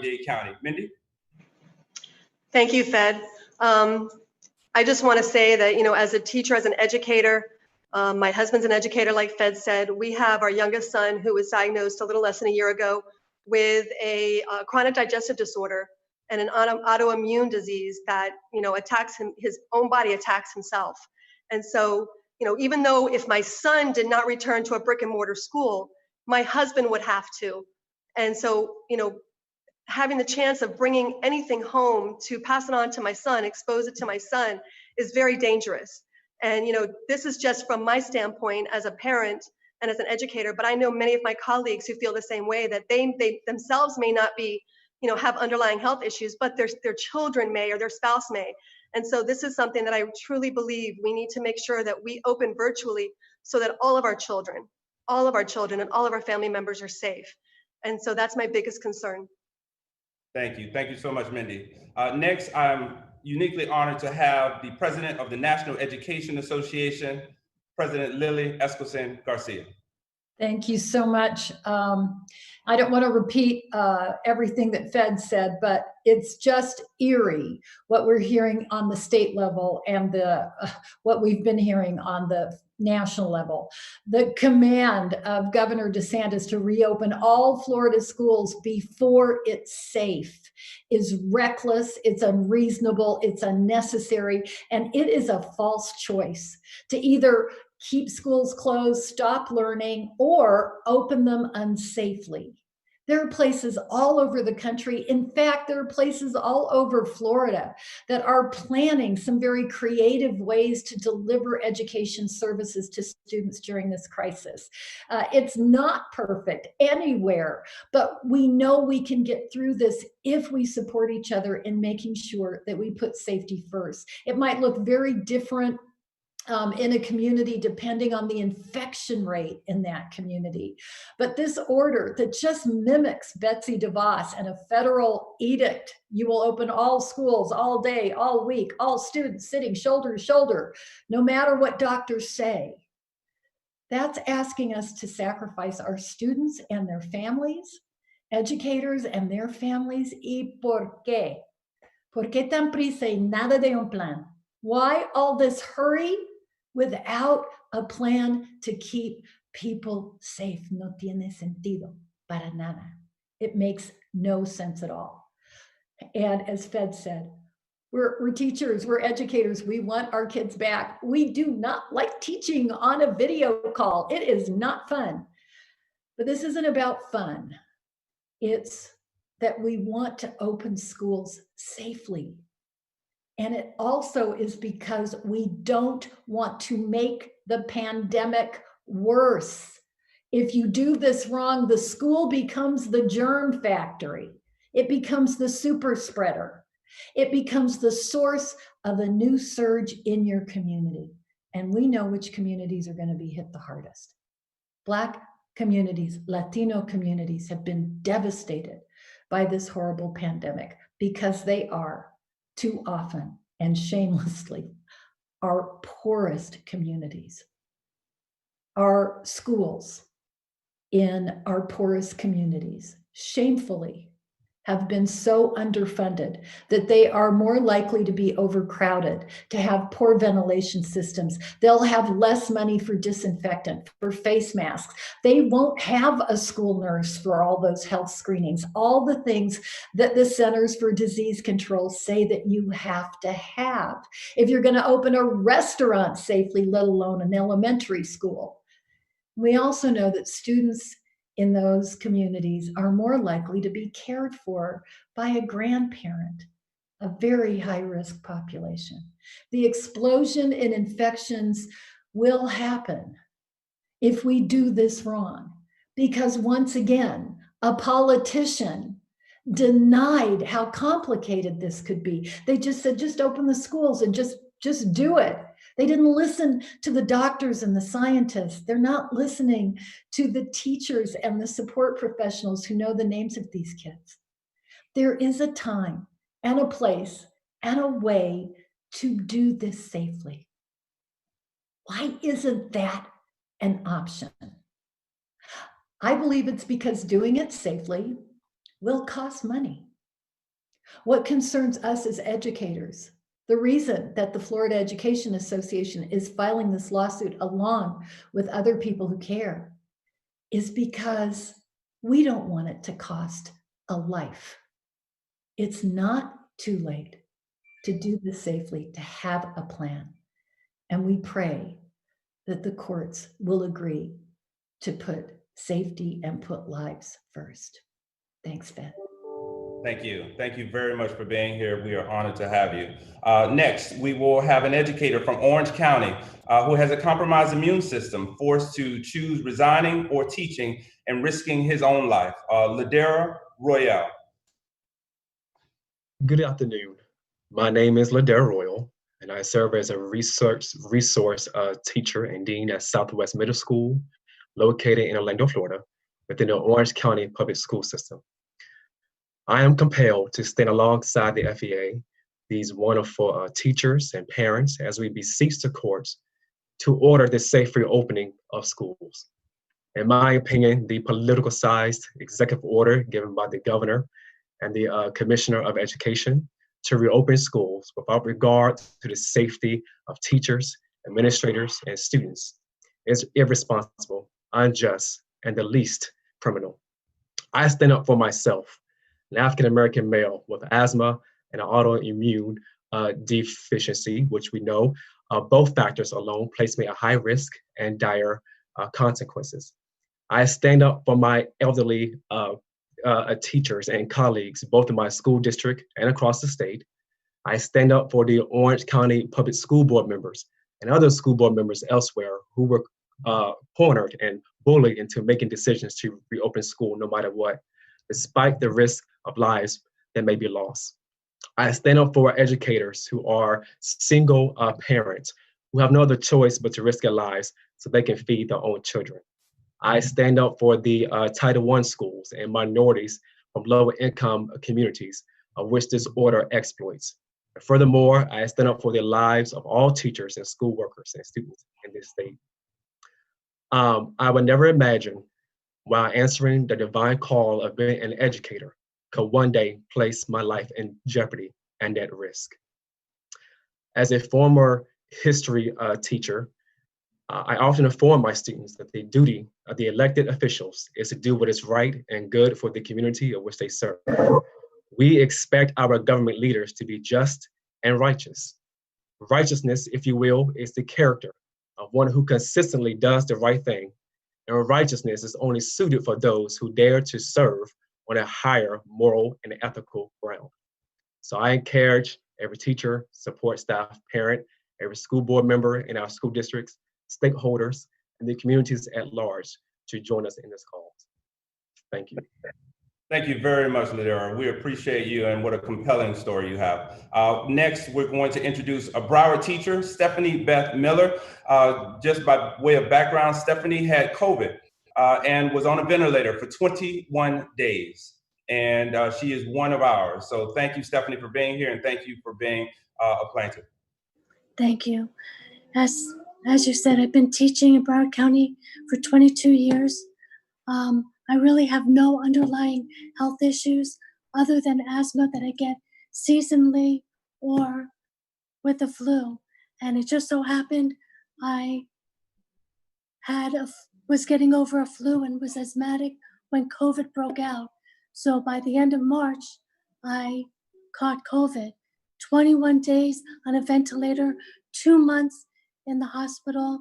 Miami-Dade County. Mindy? Thank you, Fed. I just want to say that, as a teacher, as an educator, my husband's an educator, like Fed said. We have our youngest son who was diagnosed a little less than a year ago with a chronic digestive disorder and an autoimmune disease that, attacks him, his own body attacks himself. And so, even though if my son did not return to a brick and mortar school, my husband would have to. And so, having the chance of bringing anything home to pass it on to my son, expose it to my son, is very dangerous. And this is just from my standpoint as a parent and as an educator, but I know many of my colleagues who feel the same way, that they themselves may not be, have underlying health issues, but their children may, or their spouse may. And so this is something that I truly believe we need to make sure that we open virtually so that all of our children and all of our family members are safe. And so that's my biggest concern. Thank you. Thank you so much, Mindy. Next, I'm uniquely honored to have the president of the National Education Association, President Lily Eskelsen Garcia. Thank you so much. I don't want to repeat everything that Fed said, but it's just eerie what we're hearing on the state level and what we've been hearing on the national level. The command of Governor DeSantis to reopen all Florida schools before it's safe is reckless, it's unreasonable, it's unnecessary, and it is a false choice to either keep schools closed, stop learning, or open them unsafely. There are places all over the country. In fact, there are places all over Florida that are planning some very creative ways to deliver education services to students during this crisis. It's not perfect anywhere, but we know we can get through this if we support each other in making sure that we put safety first. It might look very different in a community depending on the infection rate in that community. But this order that just mimics Betsy DeVos and a federal edict, you will open all schools all day, all week, all students sitting shoulder to shoulder, no matter what doctors say. That's asking us to sacrifice our students and their families, educators and their families. ¿Y por qué? ¿Por qué tan prisa y nada de un plan? Why all this hurry without a plan to keep people safe? No tiene sentido para nada. It makes no sense at all. And as Fed said, we're teachers, we're educators, we want our kids back. We do not like teaching on a video call. It is not fun. But this isn't about fun. It's that we want to open schools safely. And it also is because we don't want to make the pandemic worse. If you do this wrong, the school becomes the germ factory. It becomes the super spreader. It becomes the source of a new surge in your community. And we know which communities are going to be hit the hardest. Black communities, Latino communities have been devastated by this horrible pandemic because they are too often and shamelessly our poorest communities. Our schools in our poorest communities shamefully have been so underfunded that they are more likely to be overcrowded, to have poor ventilation systems. They'll have less money for disinfectant, for face masks. They won't have a school nurse for all those health screenings, all the things that the Centers for Disease Control say that you have to have if you're going to open a restaurant safely, let alone an elementary school. We also know that students in those communities are more likely to be cared for by a grandparent, a very high-risk population. The explosion in infections will happen if we do this wrong, because once again, a politician denied how complicated this could be. They just said, just open the schools and just do it. They didn't listen to the doctors and the scientists. They're not listening to the teachers and the support professionals who know the names of these kids. There is a time and a place and a way to do this safely. Why isn't that an option? I believe it's because doing it safely will cost money. What concerns us as educators? The reason that the Florida Education Association is filing this lawsuit along with other people who care is because we don't want it to cost a life. It's not too late to do this safely, to have a plan. And we pray that the courts will agree to put safety and put lives first. Thanks, Fed. Thank you. Thank you very much for being here. We are honored to have you. Next, we will have an educator from Orange County who has a compromised immune system, forced to choose resigning or teaching and risking his own life. Ladera Royale. Good afternoon. My name is Ladera Royal, and I serve as a resource teacher and dean at Southwest Middle School, located in Orlando, Florida, within the Orange County Public School System. I am compelled to stand alongside the FEA, these wonderful teachers and parents, as we beseech the courts to order the safe reopening of schools. In my opinion, the politicized executive order given by the governor and the Commissioner of Education to reopen schools without regard to the safety of teachers, administrators, and students is irresponsible, unjust, and the least criminal. I stand up for myself, an African-American male with asthma and an autoimmune deficiency, which we know both factors alone place me at high risk and dire consequences. I stand up for my elderly teachers and colleagues, both in my school district and across the state. I stand up for the Orange County Public School Board members and other school board members elsewhere who were cornered and bullied into making decisions to reopen school no matter what, despite the risk of lives that may be lost. I stand up for educators who are single parents who have no other choice but to risk their lives so they can feed their own children. I stand up for the Title I schools and minorities from lower income communities of which this order exploits. And furthermore, I stand up for the lives of all teachers and school workers and students in this state. I would never imagine while answering the divine call of being an educator could one day place my life in jeopardy and at risk. As a former history teacher, I often inform my students that the duty of the elected officials is to do what is right and good for the community of which they serve. We expect our government leaders to be just and righteous. Righteousness, if you will, is the character of one who consistently does the right thing, and righteousness is only suited for those who dare to serve on a higher moral and ethical ground. So I encourage every teacher, support staff, parent, every school board member in our school districts, stakeholders, and the communities at large to join us in this cause. Thank you. Thank you very much, Ladera. We appreciate you and what a compelling story you have. Next, we're going to introduce a Broward teacher, Stephanie Beth Miller. Just by way of background, Stephanie had COVID and was on a ventilator for 21 days. And she is one of ours. So thank you, Stephanie, for being here, and thank you for being a plaintiff. Thank you. As you said, I've been teaching in Broward County for 22 years. I really have no underlying health issues other than asthma that I get seasonally or with the flu. And it just so happened I was getting over a flu and was asthmatic when COVID broke out. So by the end of March, I caught COVID. 21 days on a ventilator, 2 months in the hospital,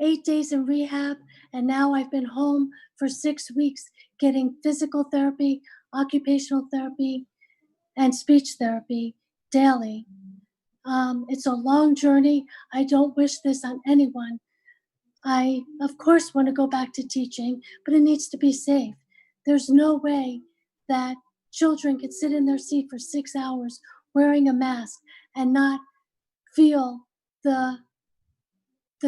8 days in rehab, and now I've been home for 6 weeks getting physical therapy, occupational therapy, and speech therapy daily. It's a long journey. I don't wish this on anyone. I, of course, want to go back to teaching, but it needs to be safe. There's no way that children can sit in their seat for 6 hours wearing a mask and not feel the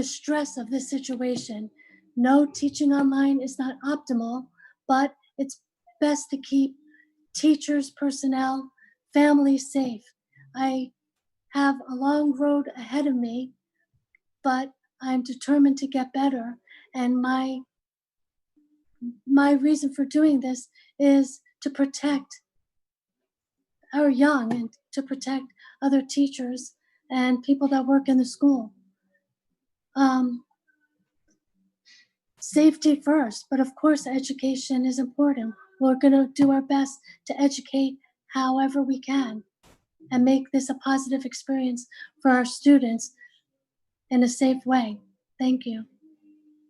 stress of this situation. No, teaching online is not optimal, but it's best to keep teachers, personnel, families safe. I have a long road ahead of me, but I'm determined to get better. And my reason for doing this is to protect our young and to protect other teachers and people that work in the school. Safety first, but of course education is important. We're going to do our best to educate however we can and make this a positive experience for our students in a safe way. Thank you.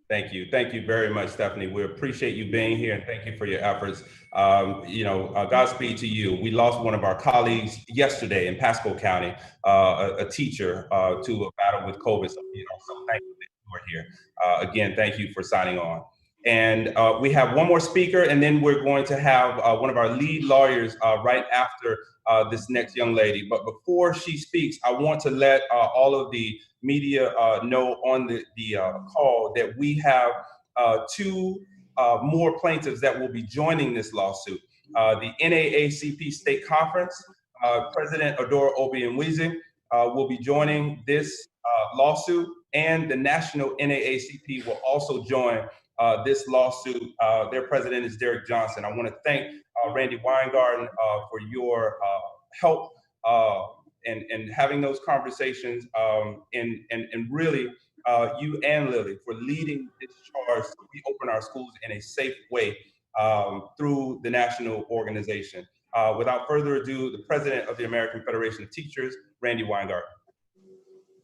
Thank you. Thank you very much, Stephanie. We appreciate you being here and thank you for your efforts. Godspeed to you. We lost one of our colleagues yesterday in Pasco County, a teacher to a battle with COVID. So, so thank you that you are here. Again, thank you for signing on. And we have one more speaker, and then we're going to have one of our lead lawyers right after this next young lady. But before she speaks, I want to let all of the media know on the call that we have two more plaintiffs that will be joining this lawsuit. The NAACP State Conference, President Adora Obianweze will be joining this lawsuit, and the National NAACP will also join this lawsuit. Their president is Derek Johnson. I want to thank Randy Weingarten for your help and having those conversations, and really you and Lily for leading this charge so we open our schools in a safe way through the national organization. Without further ado, the president of the American Federation of Teachers, Randy Weingarten.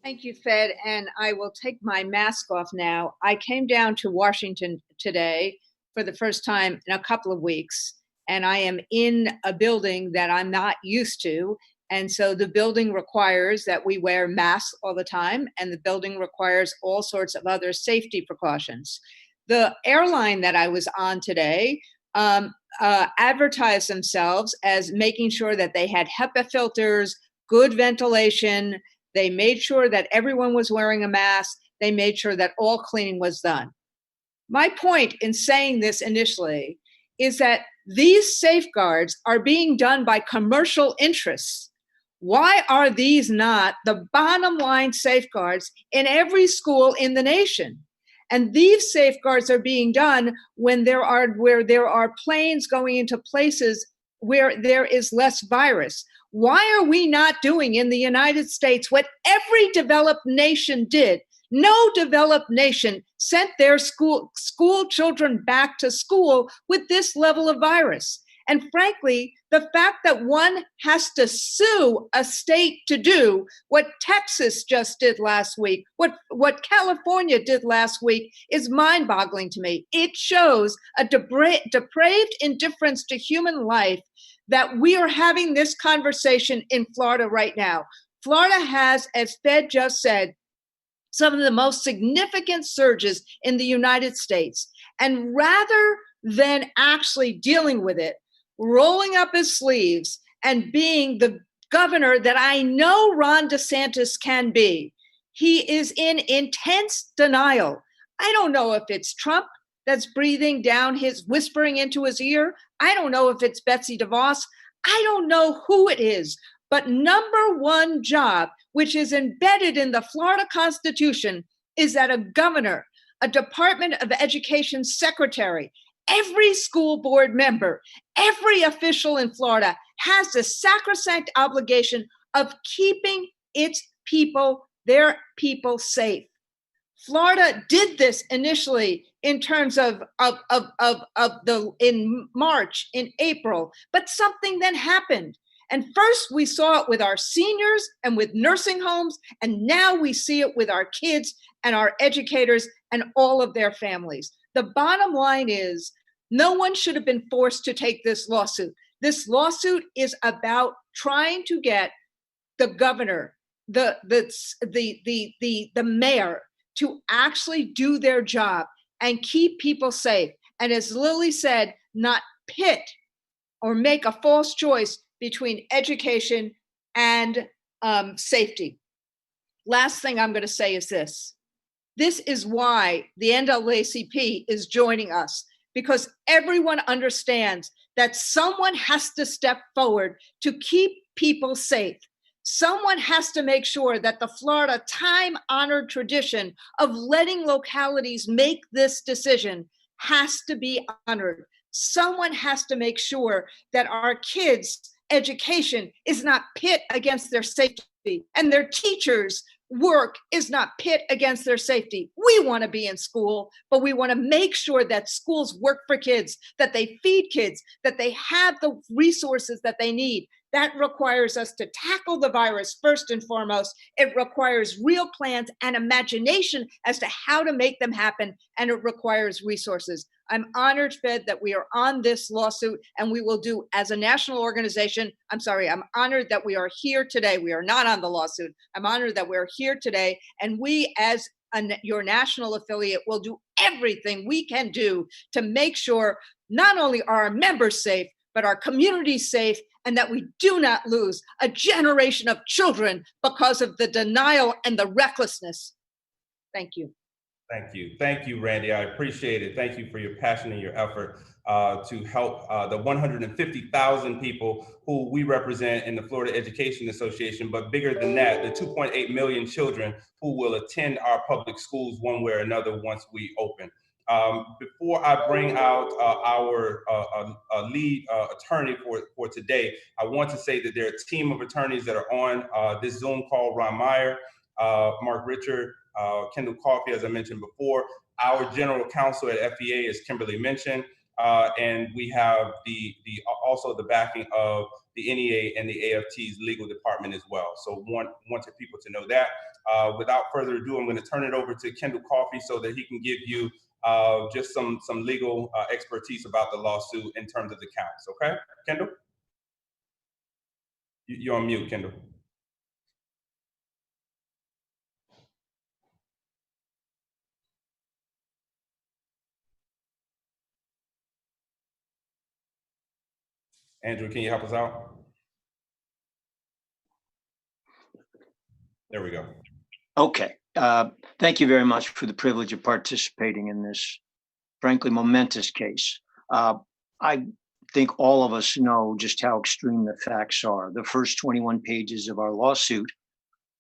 Thank you, Fed, and I will take my mask off now. I came down to Washington today for the first time in a couple of weeks, and I am in a building that I'm not used to. And so the building requires that we wear masks all the time, and the building requires all sorts of other safety precautions. The airline that I was on today advertised themselves as making sure that they had HEPA filters, good ventilation. They made sure that everyone was wearing a mask. They made sure that all cleaning was done. My point in saying this initially is that these safeguards are being done by commercial interests. Why are these not the bottom line safeguards in every school in the nation? And these safeguards are being done when there are planes going into places where there is less virus. Why are we not doing in the United States what every developed nation did? No developed nation sent their school children back to school with this level of virus. And frankly, the fact that one has to sue a state to do what Texas just did last week, what California did last week, is mind-boggling to me. It shows a depraved indifference to human life that we are having this conversation in Florida right now. Florida has, as Fed just said, some of the most significant surges in the United States. And rather than actually dealing with it, rolling up his sleeves and being the governor that I know Ron DeSantis can be, he is in intense denial. I don't know if it's Trump that's whispering into his ear. I don't know if it's Betsy DeVos. I don't know who it is. But number one job, which is embedded in the Florida Constitution, is that a governor, a Department of Education secretary, every school board member, every official in Florida has the sacrosanct obligation of keeping their people safe. Florida did this initially in terms of in March, in April, but something then happened. And first we saw it with our seniors and with nursing homes, and now we see it with our kids and our educators and all of their families. The bottom line is no one should have been forced to take this lawsuit. This lawsuit is about trying to get the governor, the mayor to actually do their job and keep people safe. And as Lily said, not pit or make a false choice between education and safety. Last thing I'm going to say is this. This is why the NAACP is joining us, because everyone understands that someone has to step forward to keep people safe. Someone has to make sure that the Florida time-honored tradition of letting localities make this decision has to be honored. Someone has to make sure that our kids education is not pit against their safety, and their teachers' work is not pit against their safety. We want to be in school, but we want to make sure that schools work for kids, that they feed kids, that they have the resources that they need. That requires us to tackle the virus first and foremost. It requires real plans and imagination as to how to make them happen, and it requires resources. I'm honored, Fed, that we are on this lawsuit, and we will do as a national organization. I'm honored that we are here today. We are not on the lawsuit. I'm honored that we're here today, and we as your national affiliate will do everything we can do to make sure not only are our members safe, but our community safe, and that we do not lose a generation of children because of the denial and the recklessness. Thank you. Thank you. Thank you, Randy. I appreciate it. Thank you for your passion and your effort to help the 150,000 people who we represent in the Florida Education Association, but bigger than that, the 2.8 million children who will attend our public schools one way or another once we open. Before I bring out our lead attorney for today, I want to say that there are a team of attorneys that are on this Zoom call: Ron Meyer, Mark Richard, Kendall Coffey, as I mentioned before. Our general counsel at FEA is Kimberly Minchin, and we have also the backing of the NEA and the AFT's legal department as well. So wanted people to know that. Without further ado, I'm going to turn it over to Kendall Coffey so that he can give you just some legal expertise about the lawsuit in terms of the counts. Okay, Kendall? You're on mute, Kendall. Andrew, can you help us out? There we go. Okay. Thank you very much for the privilege of participating in this, frankly, momentous case. I think all of us know just how extreme the facts are. The first 21 pages of our lawsuit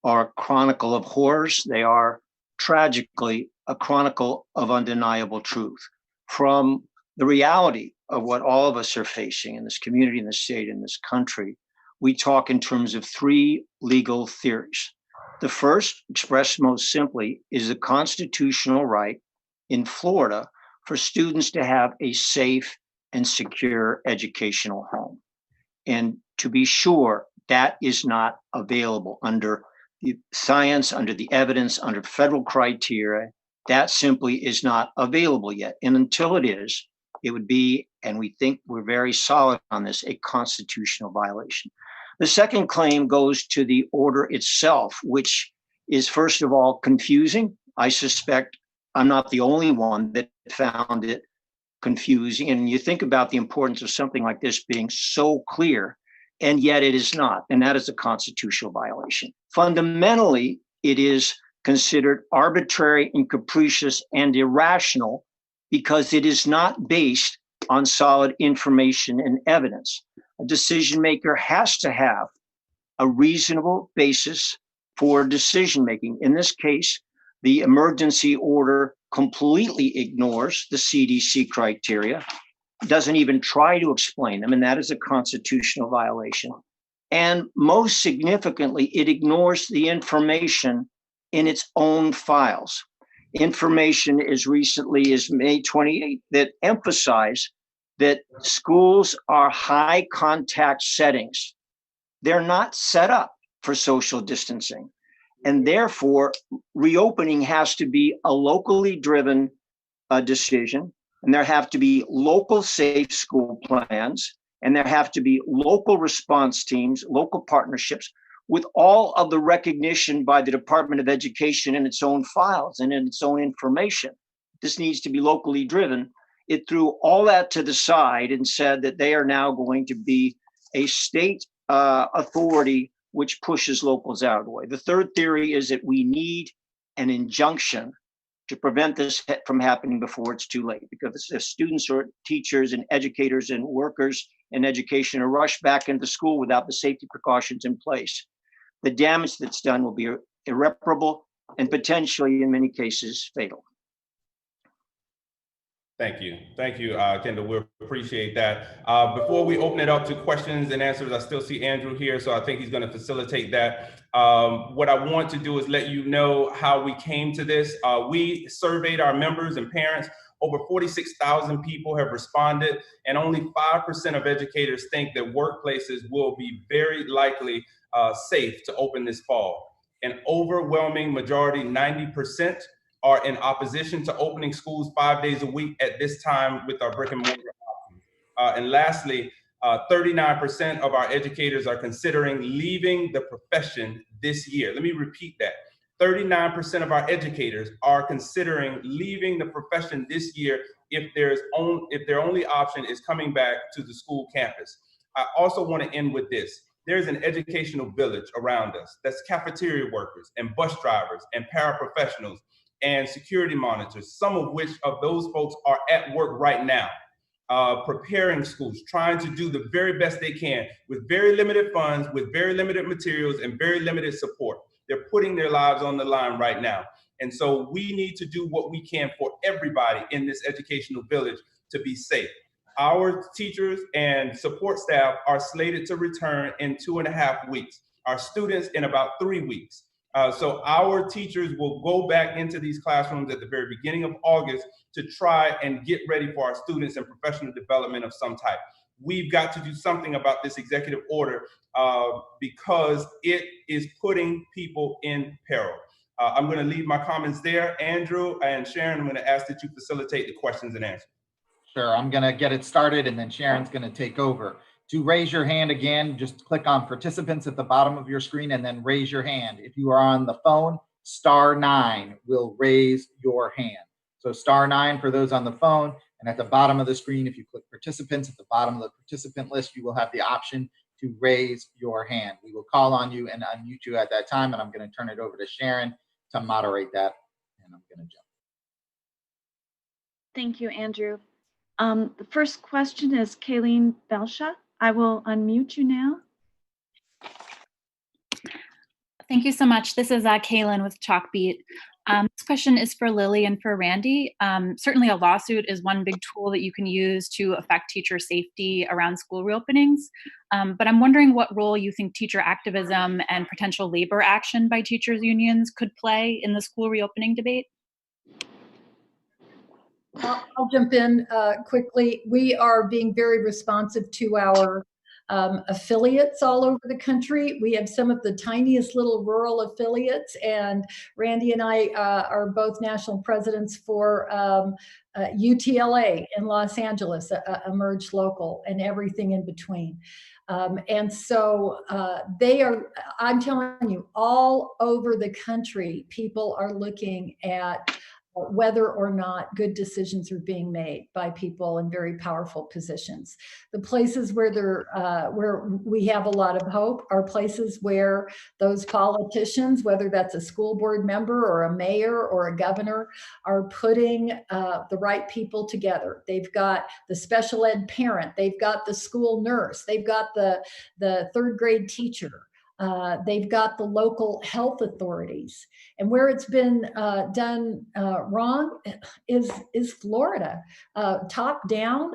are a chronicle of horrors. They are tragically a chronicle of undeniable truth. From the reality of what all of us are facing in this community, in this state, in this country, we talk in terms of three legal theories. The first, expressed most simply, is the constitutional right in Florida for students to have a safe and secure educational home. And to be sure, that is not available under the science, under the evidence, under federal criteria. That simply is not available yet. And until it is, it would be, and we think we're very solid on this, a constitutional violation. The second claim goes to the order itself, which is, first of all, confusing. I suspect I'm not the only one that found it confusing. And you think about the importance of something like this being so clear, and yet it is not. And that is a constitutional violation. Fundamentally, it is considered arbitrary and capricious and irrational because it is not based on solid information and evidence. A decision maker has to have a reasonable basis for decision making. In this case, the emergency order completely ignores the CDC criteria, doesn't even try to explain them, and that is a constitutional violation. And most significantly, it ignores the information in its own files. Information as recently as May 28th that emphasize that schools are high contact settings. They're not set up for social distancing. And therefore, reopening has to be a locally driven decision. And there have to be local safe school plans. And there have to be local response teams, local partnerships, with all of the recognition by the Department of Education in its own files and in its own information. This needs to be locally driven. It threw all that to the side and said that they are now going to be a state authority which pushes locals out of the way. The third theory is that we need an injunction to prevent this from happening before it's too late, because if students or teachers and educators and workers in education are rushed back into school without the safety precautions in place, the damage that's done will be irreparable and potentially, in many cases, fatal. Thank you. Thank you, Kendall. We appreciate that. Before we open it up to questions and answers, I still see Andrew here, so I think he's going to facilitate that. What I want to do is let you know how we came to this. We surveyed our members and parents. Over 46,000 people have responded, and only 5% of educators think that workplaces will be very likely safe to open this fall. An overwhelming majority, 90%, are in opposition to opening schools 5 days a week at this time with our brick and mortar options. And lastly, 39% of our educators are considering leaving the profession this year. Let me repeat that. 39% of our educators are considering leaving the profession this year if their only option is coming back to the school campus. I also want to end with this. There's an educational village around us. That's cafeteria workers and bus drivers and paraprofessionals and security monitors, some of which of those folks are at work right now, preparing schools, trying to do the very best they can with very limited funds, with very limited materials, and very limited support. They're putting their lives on the line right now. And so we need to do what we can for everybody in this educational village to be safe. Our teachers and support staff are slated to return in 2.5 weeks. Our students in about 3 weeks. So our teachers will go back into these classrooms at the very beginning of August to try and get ready for our students in professional development of some type. We've got to do something about this executive order because it is putting people in peril. I'm going to leave my comments there. Andrew and Sharon, I'm going to ask that you facilitate the questions and answers. Sure, I'm going to get it started and then Sharon's going to take over. To raise your hand again, just click on participants at the bottom of your screen and then raise your hand. If you are on the phone, *9 will raise your hand. So *9 for those on the phone, and at the bottom of the screen, if you click participants at the bottom of the participant list, you will have the option to raise your hand. We will call on you and unmute you at that time, and I'm going to turn it over to Sharon to moderate that, and I'm going to jump. Thank you, Andrew. The first question is Kayleen Belsha. I will unmute you now. Thank you so much. This is Kaylin with Chalkbeat. This question is for Lily and for Randy. Certainly a lawsuit is one big tool that you can use to affect teacher safety around school reopenings. But I'm wondering what role you think teacher activism and potential labor action by teachers unions could play in the school reopening debate. I'll jump in quickly. We are being very responsive to our affiliates all over the country. We have some of the tiniest little rural affiliates, and Randy and I are both national presidents for UTLA in Los Angeles, a merged local, and everything in between. And so they are, I'm telling you, all over the country, people are looking at whether or not good decisions are being made by people in very powerful positions. The places where we have a lot of hope are places where those politicians, whether that's a school board member or a mayor or a governor, are putting the right people together. They've got the special ed parent, they've got the school nurse, they've got the third grade teacher. They've got the local health authorities, and where it's been done wrong is Florida, top down,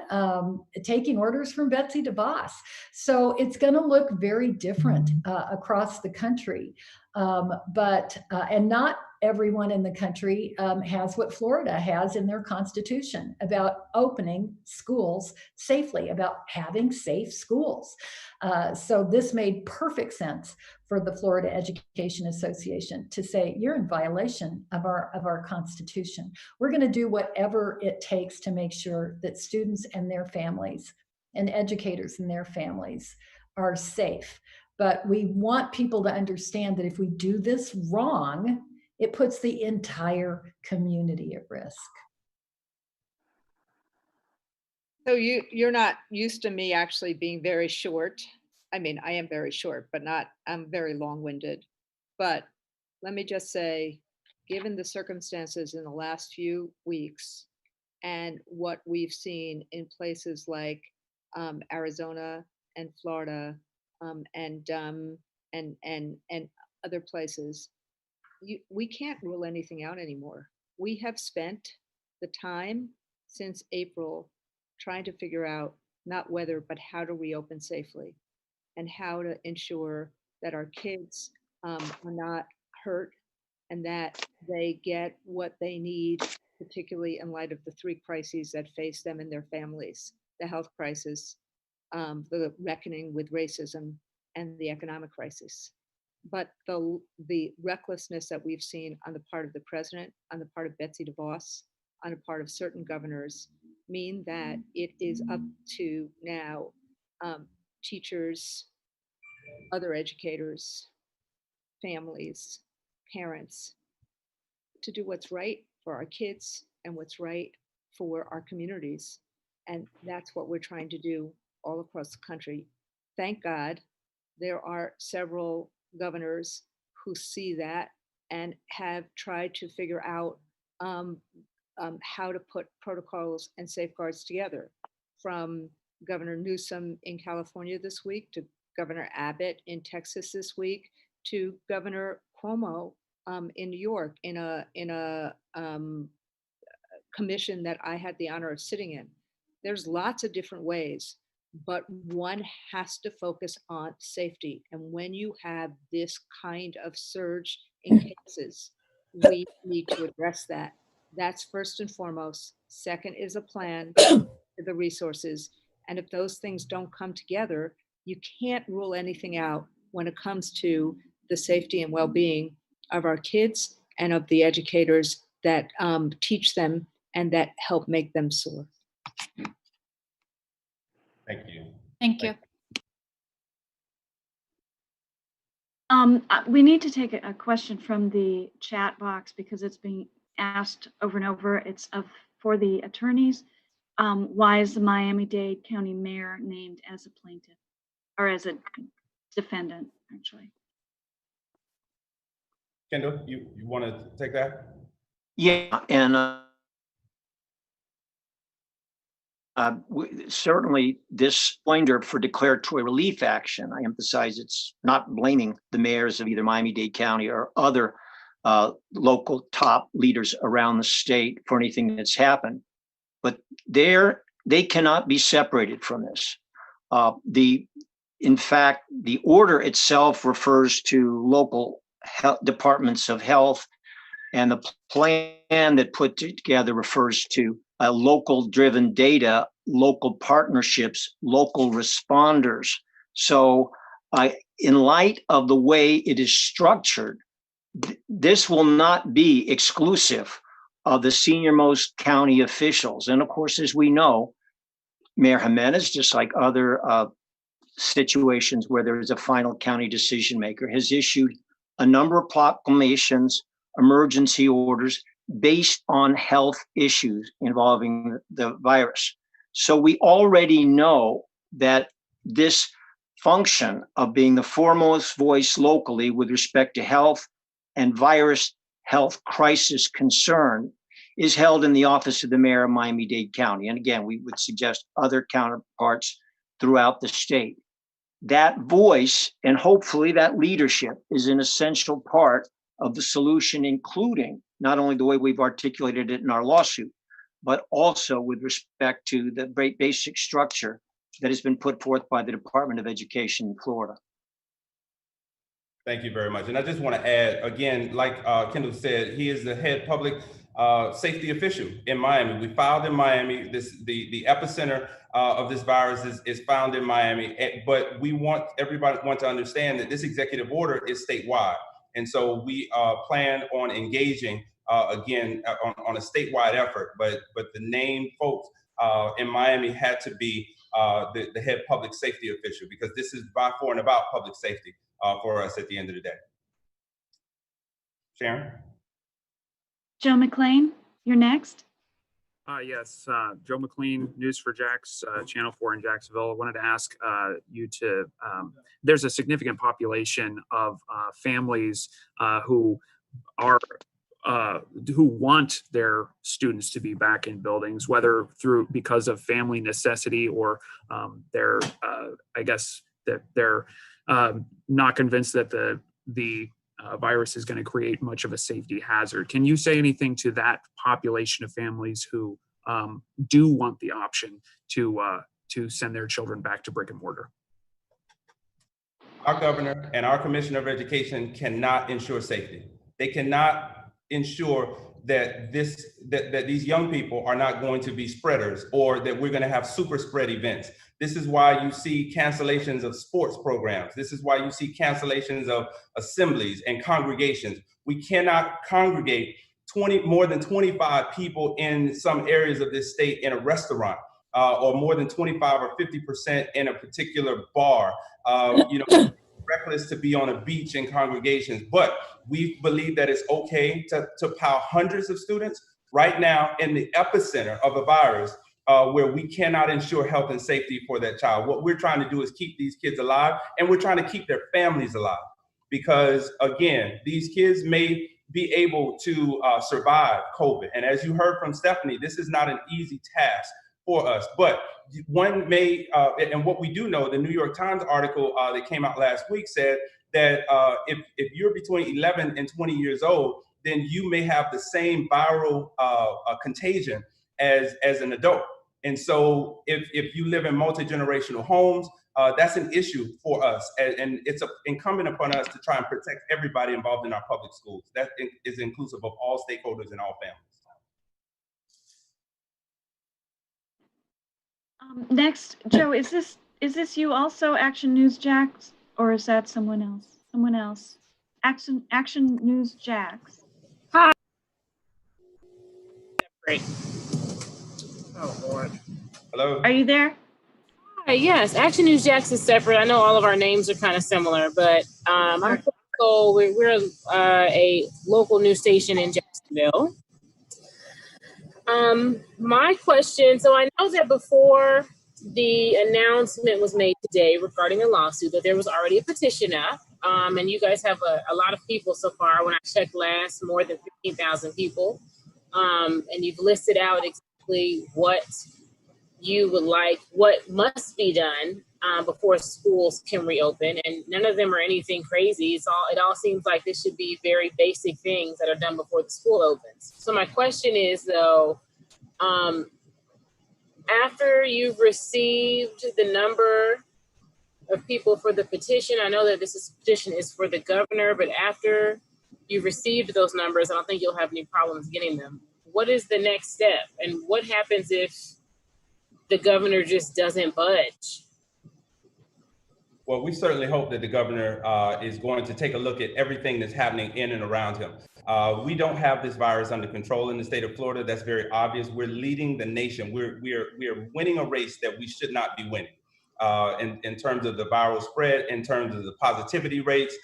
taking orders from Betsy DeVos. So it's going to look very different across the country, and not everyone in the country has what Florida has in their constitution about opening schools safely, about having safe schools. So this made perfect sense for the Florida Education Association to say, you're in violation of our constitution. We're going to do whatever it takes to make sure that students and their families and educators and their families are safe. But we want people to understand that if we do this wrong, it puts the entire community at risk. So you're not used to me actually being very short. I mean, I am very short, but I'm very long-winded. But let me just say, given the circumstances in the last few weeks and what we've seen in places like Arizona and Florida and other places, we can't rule anything out anymore. We have spent the time since April trying to figure out not whether, but how to reopen safely and how to ensure that our kids are not hurt and that they get what they need, particularly in light of the three crises that face them and their families: the health crisis, the reckoning with racism, and the economic crisis. But the recklessness that we've seen on the part of the president, on the part of Betsy DeVos, on the part of certain governors, mean that it is up to now teachers, other educators, families, parents, to do what's right for our kids and what's right for our communities. And that's what we're trying to do all across the country. Thank God there are several governors who see that and have tried to figure out how to put protocols and safeguards together, from Governor Newsom in California this week to Governor Abbott in Texas this week to Governor Cuomo in New York in a commission that I had the honor of sitting in. There's lots of different ways, but one has to focus on safety. And when you have this kind of surge in cases, we need to address that. That's first and foremost. Second is a plan for the resources. And if those things don't come together, you can't rule anything out when it comes to the safety and well-being of our kids and of the educators that teach them and that help make them soar. Thank you. Thank you. We need to take a question from the chat box because it's being asked over and over. It's for the attorneys. Why is the Miami-Dade County Mayor named as a plaintiff or as a defendant, actually? Kendall, you want to take that? Yeah, and certainly this binder for declaratory relief action, I emphasize it's not blaming the mayors of either Miami-Dade County or other local top leaders around the state for anything that's happened, but they cannot be separated from this. In fact, the order itself refers to local departments of health, and the plan that put together refers to local driven data, local partnerships, local responders. So in light of the way it is structured, this will not be exclusive of the senior-most county officials. And of course, as we know, Mayor Jimenez, just like other situations where there is a final county decision maker, has issued a number of proclamations, emergency orders based on health issues involving the virus. So we already know that this function of being the foremost voice locally with respect to health and virus health crisis concern is held in the office of the mayor of Miami-Dade County. And again, we would suggest other counterparts throughout the state. That voice and hopefully that leadership is an essential part of the solution, including not only the way we've articulated it in our lawsuit, but also with respect to the basic structure that has been put forth by the Department of Education in Florida. Thank you very much. And I just want to add, again, like Kendall said, he is the head public safety official in Miami. We filed in Miami. The epicenter of this virus is found in Miami. But we want everybody to understand that this executive order is statewide. And so we plan on engaging, again, on a statewide effort. But the named folks in Miami had to be the head public safety official, because this is by, for, and about public safety for us at the end of the day. Sharon? Joe McLean, you're next. Yes, Joe McLean, News4JAX, Channel 4 in Jacksonville. I wanted to ask you to, there's a significant population of families who want their students to be back in buildings, whether because of family necessity or I guess that they're not convinced that the virus is going to create much of a safety hazard. Can you say anything to that population of families who do want the option to send their children back to brick and mortar. Our governor and our commissioner of education cannot ensure safety. They cannot ensure that these young people are not going to be spreaders, or that we're going to have super spread events. This is why you see cancellations of sports programs. This is why you see cancellations of assemblies and congregations. We cannot congregate more than 25 people in some areas of this state in a restaurant, or more than 25 or 50% in a particular bar. Reckless to be on a beach in congregations, but we believe that it's okay to pile hundreds of students right now in the epicenter of a virus where we cannot ensure health and safety for that child. What we're trying to do is keep these kids alive, and we're trying to keep their families alive, because again, these kids may be able to survive COVID. And as you heard from Stephanie, this is not an easy task for us, but one may, and what we do know, the New York Times article that came out last week said that if you're between 11 and 20 years old, then you may have the same viral contagion as an adult. And so if you live in multi-generational homes, that's an issue for us. And it's incumbent upon us to try and protect everybody involved in our public schools. That is inclusive of all stakeholders and all families. Next, Joe, is this you also, Action News Jax, or is that someone else? Someone else. Action News Jax. Hi. Great. Oh Lord. Hello. Are you there? Hi, yes. Action News Jax is separate. I know all of our names are kind of similar, but I'm we're a local news station in Jacksonville. My question, so I know that before the announcement was made today regarding a lawsuit, that there was already a petition up, and you guys have a lot of people so far. When I checked last, more than 15,000 people, and you've listed out exactly what you would like, what must be done before schools can reopen, and none of them are anything crazy. It all seems like this should be very basic things that are done before the school opens. So my question is, though, after you've received the number of people for the petition, I know that petition is for the governor, but after you've received those numbers, I don't think you'll have any problems getting them. What is the next step? And what happens if the governor just doesn't budge? Well, we certainly hope that the governor is going to take a look at everything that's happening in and around him. We don't have this virus under control in the state of Florida. That's very obvious. We're leading the nation. We're winning a race that we should not be winning in terms of the viral spread, in terms of the positivity rates,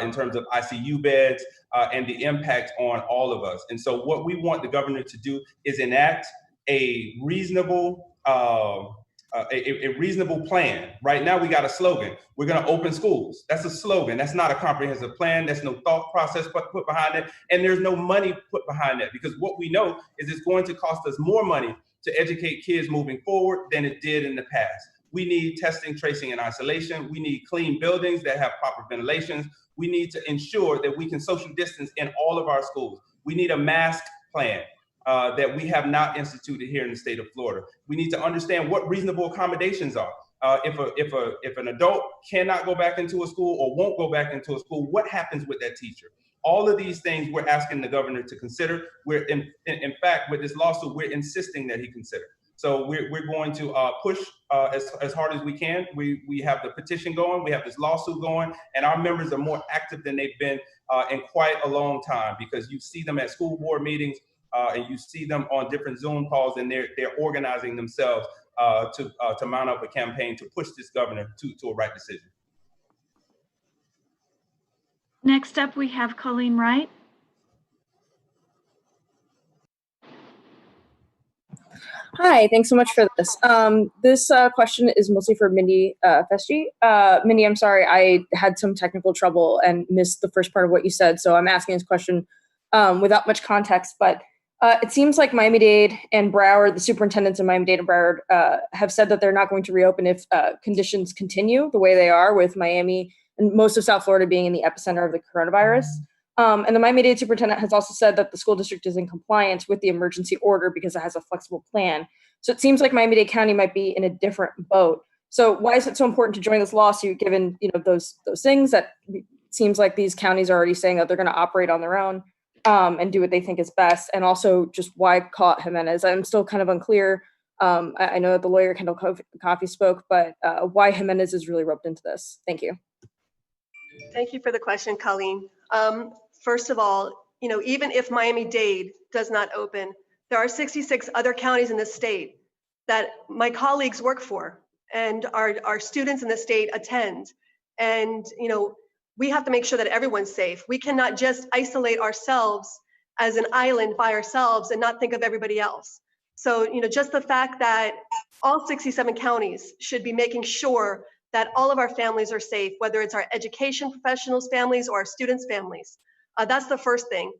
in terms of ICU beds, and the impact on all of us. And so what we want the governor to do is enact a reasonable a reasonable plan. Right now, we got a slogan. We're going to open schools. That's a slogan. That's not a comprehensive plan. There's no thought process put behind it. And there's no money put behind it, because what we know is it's going to cost us more money to educate kids moving forward than it did in the past. We need testing, tracing, and isolation. We need clean buildings that have proper ventilations. We need to ensure that we can social distance in all of our schools. We need a mask plan that we have not instituted here in the state of Florida. We need to understand what reasonable accommodations are. If an adult cannot go back into a school or won't go back into a school, what happens with that teacher? All of these things we're asking the governor to consider. We're in fact, with this lawsuit, we're insisting that he consider. So we're going to push as hard as we can. We have the petition going, we have this lawsuit going, and our members are more active than they've been in quite a long time, because you see them at school board meetings, and you see them on different Zoom calls, and they're organizing themselves to mount up a campaign to push this governor to a right decision. Next up, we have Colleen Wright. Hi, thanks so much for this. This question is mostly for Mindy Festi. Mindy, I'm sorry, I had some technical trouble and missed the first part of what you said, so I'm asking this question without much context, but it seems like Miami-Dade and Broward, the superintendents in Miami-Dade and Broward, have said that they're not going to reopen if conditions continue the way they are, with Miami and most of South Florida being in the epicenter of the coronavirus. And the Miami-Dade superintendent has also said that the school district is in compliance with the emergency order because it has a flexible plan. So it seems like Miami-Dade County might be in a different boat. So why is it so important to join this lawsuit, given those things that it seems like these counties are already saying that they're going to operate on their own and do what they think is best? And also just why call it Jimenez? I'm still kind of unclear. I know that the lawyer Kendall Coffey spoke, but why Jimenez is really roped into this. Thank you. Thank you for the question, Colleen. First of all, even if Miami-Dade does not open, there are 66 other counties in the state that my colleagues work for and our students in the state attend. And, we have to make sure that everyone's safe. We cannot just isolate ourselves as an island by ourselves and not think of everybody else. So, just the fact that all 67 counties should be making sure that all of our families are safe, whether it's our education professionals' families or our students' families. That's the first thing.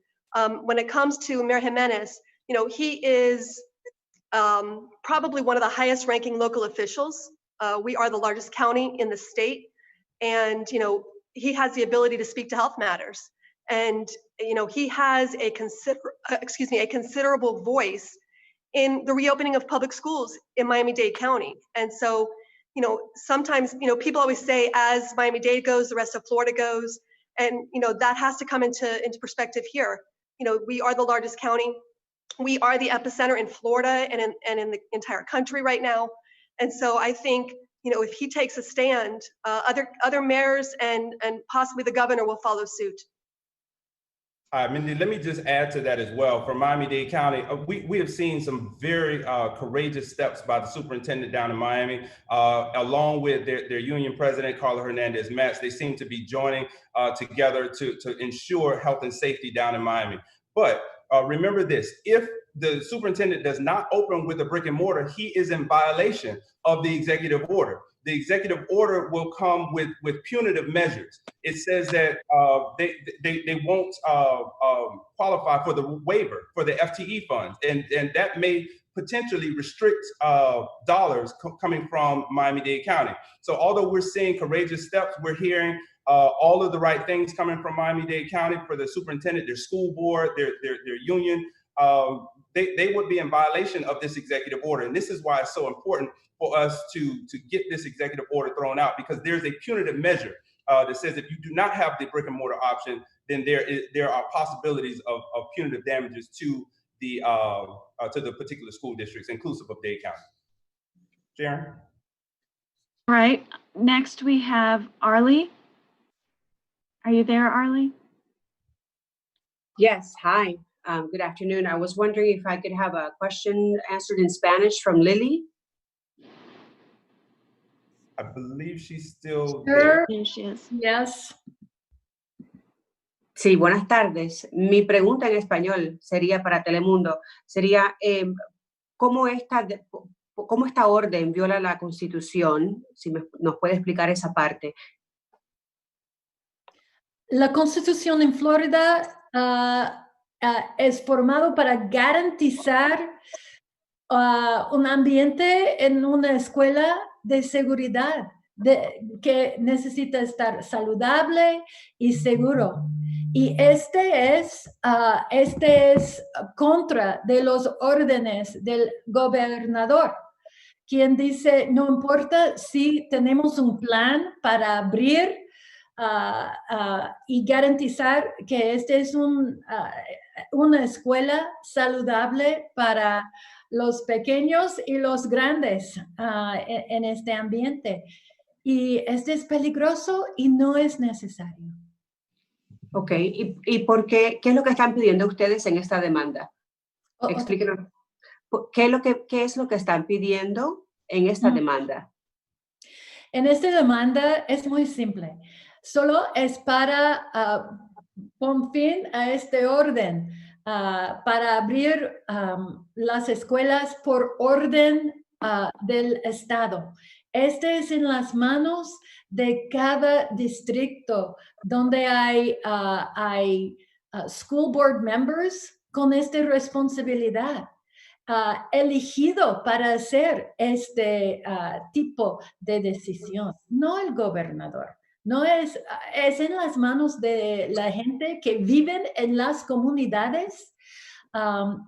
When it comes to Mayor Jimenez, he is probably one of the highest ranking local officials. We are the largest county in the state. And, he has the ability to speak to health matters. And, he has a considerable voice in the reopening of public schools in Miami-Dade County. And so, sometimes, people always say as Miami-Dade goes, the rest of Florida goes. And, that has to come into perspective here. We are the largest county. We are the epicenter in Florida and in the entire country right now. And so I think, if he takes a stand, other mayors and possibly the governor will follow suit. Mindy, let me just add to that as well. For Miami-Dade County, we have seen some very courageous steps by the superintendent down in Miami, along with their union president, Carla Hernandez-Matz. They seem to be joining together to ensure health and safety down in Miami. But remember this, if the superintendent does not open with a brick and mortar, he is in violation of the executive order. The executive order will come with punitive measures. It says that they won't qualify for the waiver for the FTE funds, and that may potentially restrict dollars coming from Miami-Dade County. So although we're seeing courageous steps, we're hearing all of the right things coming from Miami-Dade County for the superintendent, their school board, their union. They would be in violation of this executive order. And this is why it's so important for us to get this executive order thrown out, because there's a punitive measure that says if you do not have the brick and mortar option, then there are possibilities of punitive damages to the particular school districts, inclusive of Dade County. Sharon? All right, next we have Arlie. Are you there, Arlie? Yes, hi. Good afternoon. I was wondering if I could have a question answered in Spanish from Lily. I believe she's still Sure. there. There she is. Yes. Sí, buenas tardes. Mi pregunta en español sería para Telemundo. Sería, ¿cómo esta orden viola la Constitución? Si nos puede explicar esa parte. La Constitución en Florida es formado para garantizar un ambiente en una escuela de seguridad, que necesita estar saludable y seguro. Y este es contra de los órdenes del gobernador, quien dice, no importa si tenemos un plan para abrir y garantizar que este es una escuela saludable para los pequeños y los grandes en este ambiente. Y este es peligroso y no es necesario. Ok, ¿y por qué es lo que están pidiendo ustedes en esta demanda? Explíquenos. ¿Qué es lo que están pidiendo en esta demanda? En esta demanda es muy simple. Solo es para poner fin a este orden, para abrir las escuelas por orden del Estado. Este es en las manos de cada distrito donde hay school board members con esta responsabilidad. Elegido para hacer este tipo de decisión, no el gobernador. No es, es en las manos de la gente que viven en las comunidades,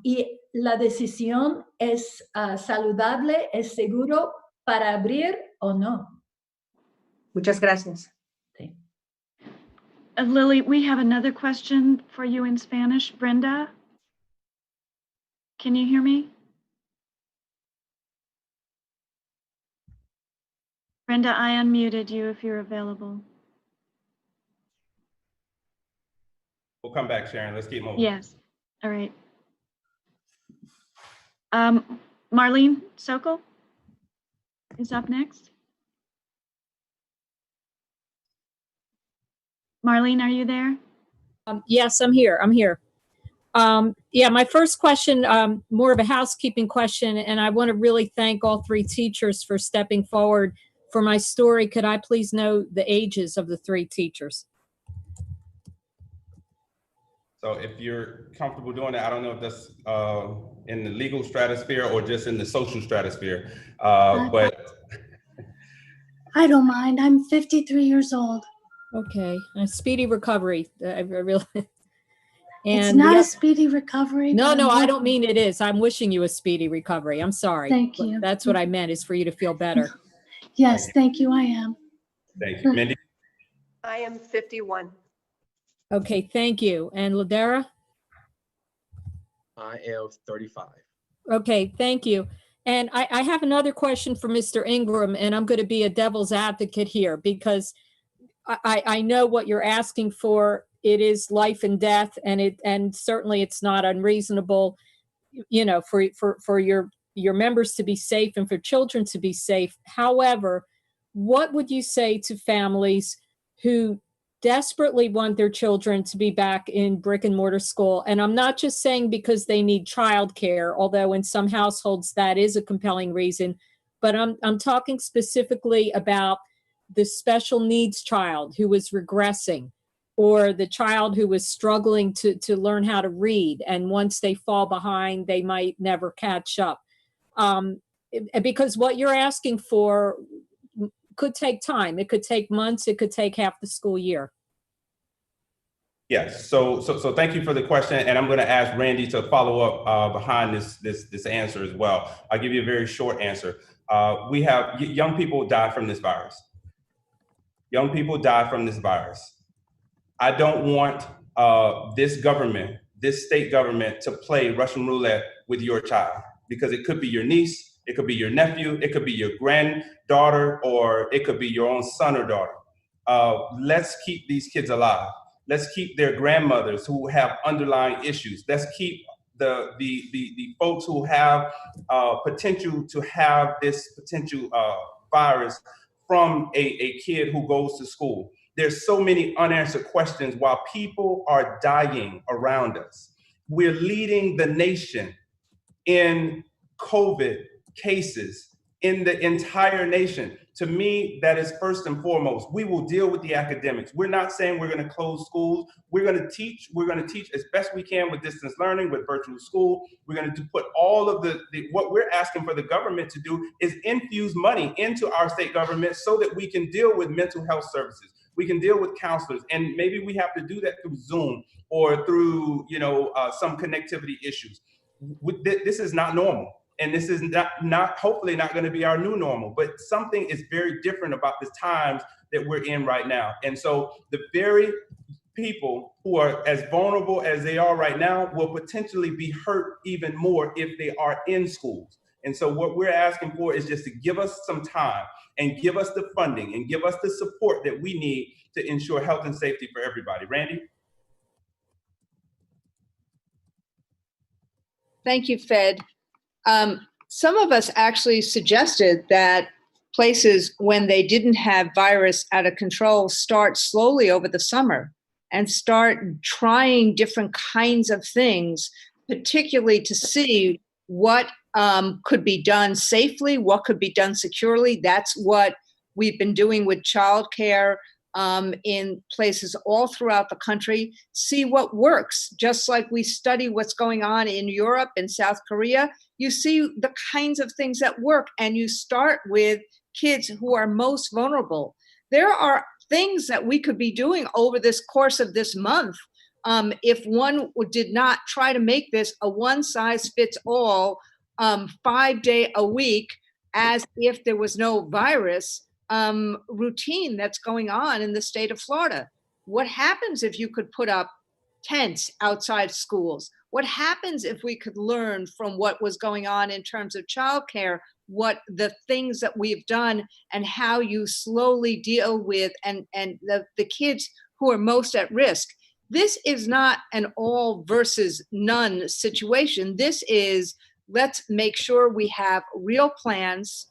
y la decisión es saludable, es seguro para abrir o no. Muchas gracias. Sí. Lily, we have another question for you in Spanish. Brenda, can you hear me? Brenda, I unmuted you if you're available. We'll come back, Sharon. Let's keep moving. Yes. All right. Marlene Sokol is up next. Marlene, are you there? Yes, I'm here. I'm here. Yeah, my first question, more of a housekeeping question, and I want to really thank all three teachers for stepping forward for my story. Could I please know the ages of the three teachers? So if you're comfortable doing that, I don't know if that's in the legal stratosphere or just in the social stratosphere, but. I don't mind. I'm 53 years old. Okay, a speedy recovery. I really. It's not a speedy recovery. No, but no, I'm I don't mean it is. I'm wishing you a speedy recovery. I'm sorry. Thank you. That's what I meant, is for you to feel better. Yes, thank you. I am. Thank you. Mindy? I am 51. Okay, thank you. And Ladera? I am 35. Okay, thank you. And I have another question for Mr. Ingram, and I'm going to be a devil's advocate here because I know what you're asking for. It is life and death, and certainly it's not unreasonable, you know, for your members to be safe and for children to be safe. However, what would you say to families who desperately want their children to be back in brick and mortar school? And I'm not just saying because they need childcare, although in some households that is a compelling reason, but I'm talking specifically about the special needs child who is regressing, or the child who is struggling to learn how to read. And once they fall behind, they might never catch up. Because what you're asking for could take time. It could take months. It could take half the school year. Yes. So thank you for the question, and I'm going to ask Randy to follow up behind this answer as well. I'll give you a very short answer. We have young people die from this virus. Young people die from this virus. I don't want this government, this state government, to play Russian roulette with your child, because it could be your niece, it could be your nephew, it could be your granddaughter, or it could be your own son or daughter. Let's keep these kids alive. Let's keep their grandmothers who have underlying issues. Let's keep the folks who have potential to have this potential virus from a kid who goes to school. There's so many unanswered questions while people are dying around us. We're leading the nation in COVID cases in the entire nation. To me, that is first and foremost. We will deal with the academics. We're not saying we're going to close schools. We're going to teach. We're going to teach as best we can with distance learning, with virtual school. We're going to put all of what we're asking for the government to do is infuse money into our state government so that we can deal with mental health services. We can deal with counselors, and maybe we have to do that through Zoom or through, some connectivity issues. This is not normal. And this is not hopefully not going to be our new normal, but something is very different about the times that we're in right now. And so the very people who are as vulnerable as they are right now will potentially be hurt even more if they are in schools. And so what we're asking for is just to give us some time and give us the funding and give us the support that we need to ensure health and safety for everybody. Randy? Thank you, Fed. Some of us actually suggested that places, when they didn't have virus out of control, start slowly over the summer and start trying different kinds of things, particularly to see what could be done safely, what could be done securely. That's what we've been doing with childcare in places all throughout the country. See what works, just like we study what's going on in Europe and South Korea. You see the kinds of things that work, and you start with kids who are most vulnerable. There are things that we could be doing over this course of this month if one did not try to make this a one-size-fits-all 5-day-a-week, as if there was no virus routine that's going on in the state of Florida. What happens if you could put up tents outside schools? What happens if we could learn from what was going on in terms of childcare, what the things that we've done and how you slowly deal with and the kids who are most at risk? This is not an all versus none situation. This is, let's make sure we have real plans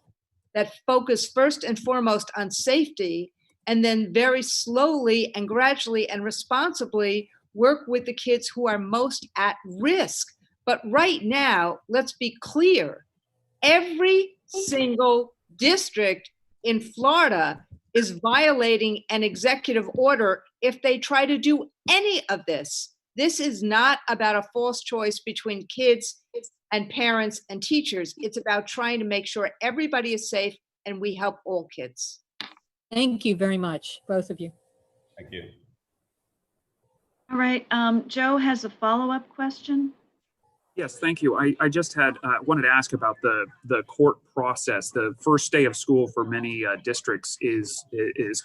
that focus first and foremost on safety, and then very slowly and gradually and responsibly work with the kids who are most at risk. But right now, let's be clear, every single district in Florida is violating an executive order if they try to do any of this. This is not about a false choice between kids and parents and teachers. It's about trying to make sure everybody is safe and we help all kids. Thank you very much, both of you. Thank you. All right, Joe has a follow-up question. Yes, thank you. I just had wanted to ask about the court process. The first day of school for many districts is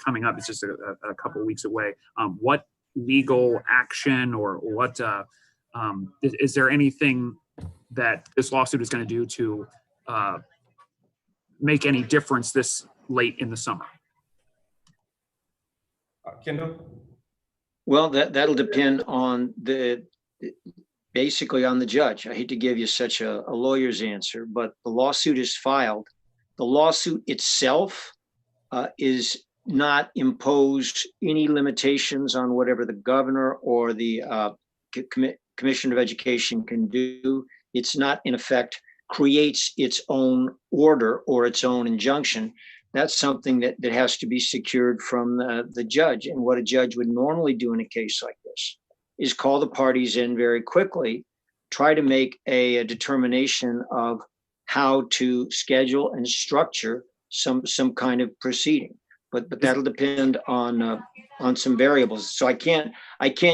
coming up. It's just a couple of weeks away. What legal action or what is there anything that this lawsuit is going to do to make any difference this late in the summer? Kendall? Well, that'll depend on basically on the judge. I hate to give you such a lawyer's answer, but the lawsuit is filed. The lawsuit itself is not impose any limitations on whatever the governor or the Commissioner of Education can do. It's not, in effect, creates its own order or its own injunction. That's something that has to be secured from the judge. And what a judge would normally do in a case like this is call the parties in very quickly, try to make a determination of how to schedule and structure some kind of proceeding. But that'll depend on some variables. So I can't